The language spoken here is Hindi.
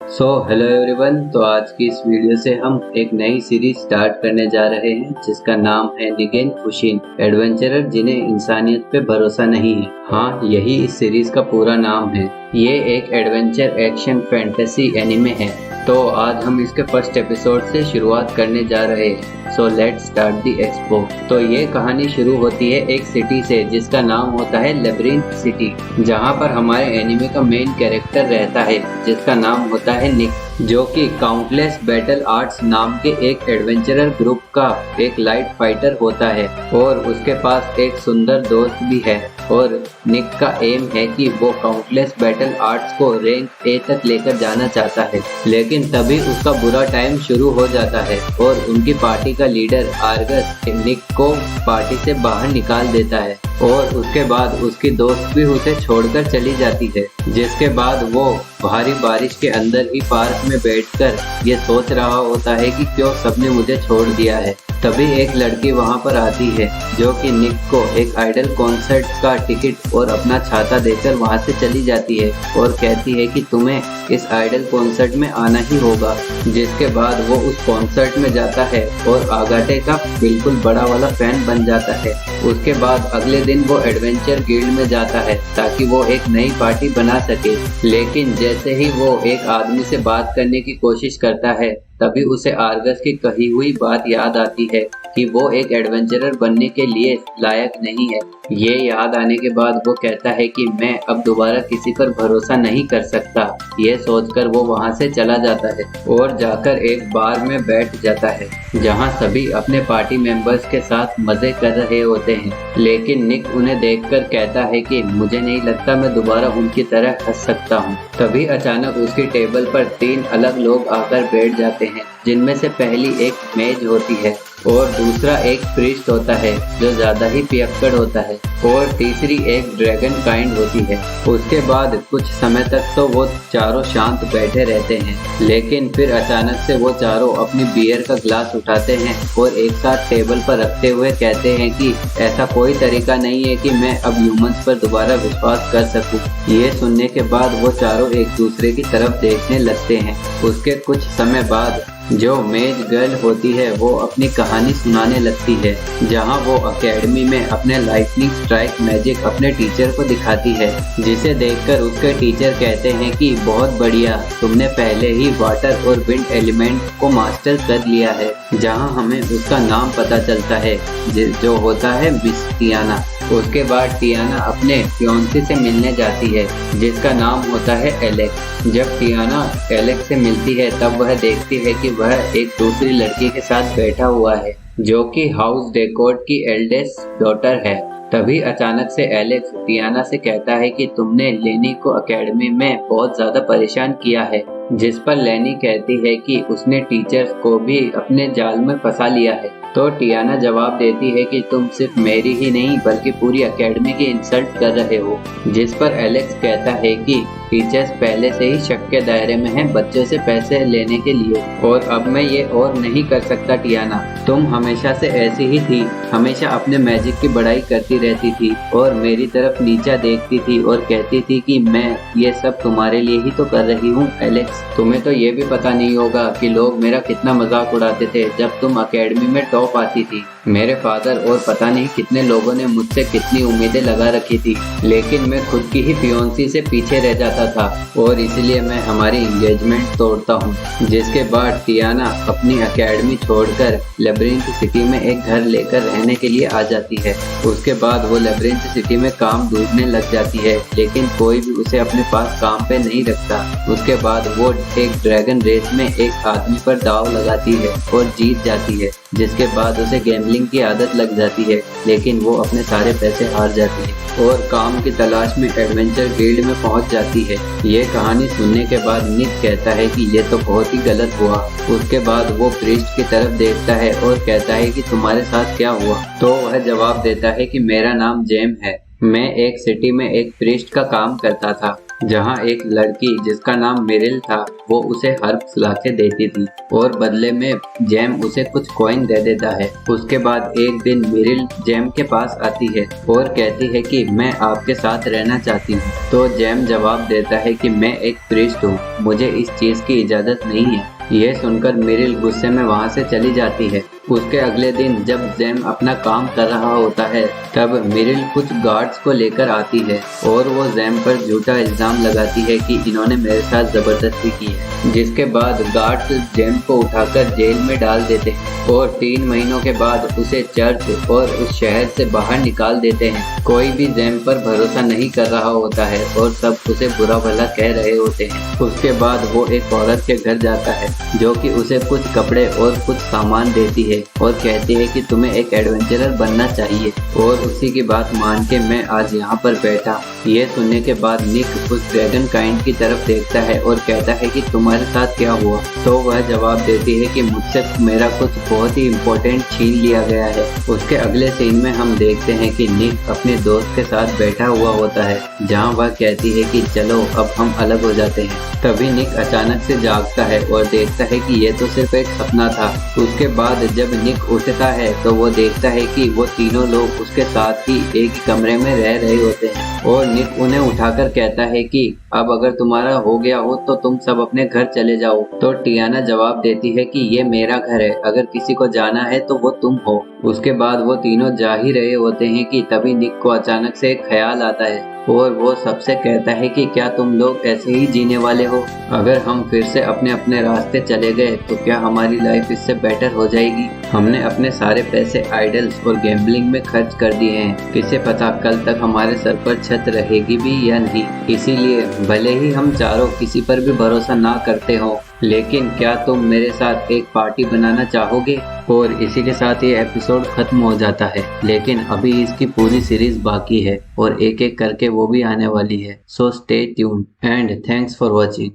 Hello everyone. तो आज की इस वीडियो से हम एक नई सीरीज स्टार्ट करने जा रहे हैं जिसका नाम है निगेन फुशिन, एडवेंचरर जिन्हें इंसानियत पे भरोसा नहीं है। हाँ, यही इस सीरीज का पूरा नाम है। ये एक एडवेंचर एक्शन फैंटेसी एनिमे है। तो आज हम इसके फर्स्ट एपिसोड से शुरुआत करने जा रहे हैं। Let's start the expo. तो ये कहानी शुरू होती है एक सिटी से जिसका नाम होता है लेब्रिंथ सिटी, जहाँ पर हमारे एनिमे का मेन कैरेक्टर रहता है जिसका नाम होता है निक, जो कि काउंटलेस बैटल आर्ट्स नाम के एक एडवेंचरर ग्रुप का एक लाइट फाइटर होता है और उसके पास एक सुंदर दोस्त भी है। और निक का एम है कि वो काउंटलेस बैटल आर्ट्स को रैंक ए तक लेकर जाना चाहता है, लेकिन तभी उसका बुरा टाइम शुरू हो जाता है और उनकी पार्टी का लीडर आर्गस निक को पार्टी से बाहर निकाल देता है और उसके बाद उसकी दोस्त भी उसे छोड़कर चली जाती है। जिसके बाद वो भारी बारिश के अंदर ही पार्क में बैठकर ये सोच रहा होता है कि क्यों सबने मुझे छोड़ दिया है। तभी एक लड़की वहां पर आती है जो कि निक को एक आइडल कॉन्सर्ट का टिकट और अपना छाता देकर वहां से चली जाती है और कहती है कि तुम्हें इस आइडल कॉन्सर्ट में आना ही होगा। जिसके बाद वो उस कॉन्सर्ट में जाता है और आगाटे का बिल्कुल बड़ा वाला फैन बन जाता है। उसके बाद अगले दिन वो एडवेंचर गिल्ड में जाता है ताकि वो एक नई पार्टी बना सके, लेकिन जैसे ही वो एक आदमी से बात करने की कोशिश करता है तभी उसे आर्गस की कही हुई बात याद आती है कि वो एक एडवेंचरर बनने के लिए लायक नहीं है। ये याद आने के बाद वो कहता है कि मैं अब दोबारा किसी पर भरोसा नहीं कर सकता। ये सोचकर वो वहाँ से चला जाता है और जाकर एक बार में बैठ जाता है जहाँ सभी अपने पार्टी मेंबर्स के साथ मजे कर रहे होते हैं, लेकिन निक उन्हें देखकर कहता है कि मुझे नहीं लगता मैं दोबारा उनकी तरह हंस सकता हूँ। तभी अचानक उसकी टेबल पर 3 अलग लोग आकर बैठ जाते हैं, जिनमें से पहली एक मेज होती है और दूसरा एक प्रीस्ट होता है जो ज्यादा ही पियक्कड़ होता है और तीसरी एक ड्रैगन काइंड होती है। उसके बाद कुछ समय तक तो वो चारों शांत बैठे रहते हैं, लेकिन फिर अचानक से वो चारों अपनी बियर का ग्लास उठाते हैं और एक साथ टेबल पर रखते हुए कहते हैं कि ऐसा कोई तरीका नहीं है कि मैं अब ह्यूमंस पर दोबारा विश्वास कर सकूं। ये सुनने के बाद वो चारों एक दूसरे की तरफ देखने लगते हैं। उसके कुछ समय बाद जो मेज गर्ल होती है वो अपनी कहानी सुनाने लगती है, जहां वो एकेडमी में अपने लाइटनिंग स्ट्राइक मैजिक अपने टीचर को दिखाती है, जिसे देखकर उसके टीचर कहते हैं कि बहुत बढ़िया, तुमने पहले ही वाटर और विंड एलिमेंट को मास्टर कर लिया है। जहां हमें उसका नाम पता चलता है जो होता है मिस टियाना। उसके बाद टियाना अपने फियोंसे से मिलने जाती है जिसका नाम होता है एलेक्स। जब टियाना एलेक्स से मिलती है तब वह देखती है कि वह एक दूसरी लड़की के साथ बैठा हुआ है जो कि हाउस डेकोर्ड की एल्डेस्ट डॉटर है। तभी अचानक से एलेक्स टियाना से कहता है कि तुमने लेनी को एकेडमी में बहुत ज्यादा परेशान किया है, जिस पर लेनी कहती है कि उसने टीचर्स को भी अपने जाल में फंसा लिया है। तो टियाना जवाब देती है कि तुम सिर्फ मेरी ही नहीं बल्कि पूरी एकेडमी की इंसल्ट कर रहे हो। जिस पर एलेक्स कहता है कि टीचर्स पहले से ही शक के दायरे में हैं बच्चों से पैसे लेने के लिए, और अब मैं ये और नहीं कर सकता। टियाना, तुम हमेशा से ऐसी ही थी, हमेशा अपने मैजिक की बड़ाई करती रहती थी और मेरी तरफ नीचा देखती थी और कहती थी कि मैं ये सब तुम्हारे लिए ही तो कर रही हूँ। एलेक्स, तुम्हें तो ये भी पता नहीं होगा कि लोग मेरा कितना मजाक उड़ाते थे जब तुम एकेडमी में टॉप आती थी। मेरे फादर और पता नहीं कितने लोगों ने मुझसे कितनी उम्मीदें लगा रखी थी, लेकिन मैं खुद की ही फियोंसी से पीछे रह जाता था और इसलिए मैं हमारी एंगेजमेंट तोड़ता हूँ। जिसके बाद टियाना अपनी एकेडमी छोड़कर लेब्रिंथ सिटी में एक घर लेकर रहने के लिए आ जाती है। उसके बाद वो लेब्रिंथ सिटी में काम ढूंढने लग जाती है, लेकिन कोई भी उसे अपने पास काम पे नहीं रखता। उसके बाद वो एक ड्रैगन रेस में एक आदमी पर दाव लगाती है और जीत जाती है, जिसके बाद उसे गैम्बलिंग की आदत लग जाती है, लेकिन वो अपने सारे पैसे हार जाती है और काम की तलाश में एडवेंचर गिल्ड में पहुंच जाती है। ये कहानी सुनने के बाद निक कहता है कि ये तो बहुत ही गलत हुआ। उसके बाद वो प्रीस्ट की तरफ देखता है और कहता है कि तुम्हारे साथ क्या हुआ। तो वह जवाब देता है कि मेरा नाम जेम है, मैं एक सिटी में एक प्रीस्ट का काम करता था जहाँ एक लड़की जिसका नाम मेरिल था वो उसे हर्ब्स लाके देती थी और बदले में जैम उसे कुछ कॉइन दे देता है। उसके बाद एक दिन मेरिल जैम के पास आती है और कहती है कि मैं आपके साथ रहना चाहती हूँ। तो जैम जवाब देता है कि मैं एक प्रीस्ट हूँ, मुझे इस चीज की इजाजत नहीं है। यह सुनकर मेरिल गुस्से में वहाँ से चली जाती है। उसके अगले दिन जब जैम अपना काम कर रहा होता है तब मेरिल कुछ गार्ड्स को लेकर आती है और वो जैम पर झूठा इल्जाम लगाती है कि इन्होंने मेरे साथ जबरदस्ती की है, जिसके बाद गार्ड्स जैम को उठाकर जेल में डाल देते हैं और 3 महीनों के बाद उसे चर्च और उस शहर से बाहर निकाल देते हैं। कोई भी जैम पर भरोसा नहीं कर रहा होता है और सब उसे बुरा भला कह रहे होते हैं। उसके बाद वो एक औरत के घर जाता है जो कि उसे कुछ कपड़े और कुछ सामान देती है और कहती है कि तुम्हें एक एडवेंचरर बनना चाहिए और उसी की बात मान के मैं आज यहाँ पर बैठा। ये सुनने के बाद निक उस ड्रैगन काइंड की तरफ देखता है और कहता है कि तुम्हारे साथ क्या हुआ। तो वह जवाब देती है कि मुझसे मेरा कुछ बहुत ही इम्पोर्टेंट छीन लिया गया है। उसके अगले सीन में हम देखते हैं कि निक अपने दोस्त के साथ बैठा हुआ होता है जहाँ वह कहती है कि चलो अब हम अलग हो जाते हैं। तभी निक अचानक से जागता है और देखता है कि यह तो सिर्फ एक सपना था। उसके बाद जब निक उठता है तो वो देखता है कि वो तीनों लोग उसके साथ ही एक ही कमरे में रह रहे होते हैं और निक उन्हें उठाकर कहता है कि अब अगर तुम्हारा हो गया हो तो तुम सब अपने घर चले जाओ। तो टियाना जवाब देती है कि ये मेरा घर है, अगर किसी को जाना है तो वो तुम हो। उसके बाद वो तीनों जा ही रहे होते हैं कि तभी निक को अचानक से एक ख्याल आता है और वो सबसे कहता है कि क्या तुम लोग ऐसे ही जीने वाले हो? अगर हम फिर से अपने अपने रास्ते चले गए तो क्या हमारी लाइफ इससे बेटर हो जाएगी? हमने अपने सारे पैसे आइडल्स और गैम्बलिंग में खर्च कर दिए हैं, किसे पता कल तक हमारे सर पर छत रहेगी भी या नहीं। इसीलिए भले ही हम चारों किसी पर भी भरोसा ना करते हो, लेकिन क्या तुम मेरे साथ एक पार्टी बनाना चाहोगे? और इसी के साथ ये एपिसोड खत्म हो जाता है, लेकिन अभी इसकी पूरी सीरीज बाकी है और एक एक करके वो भी आने वाली है। So stay tuned and thanks for watching.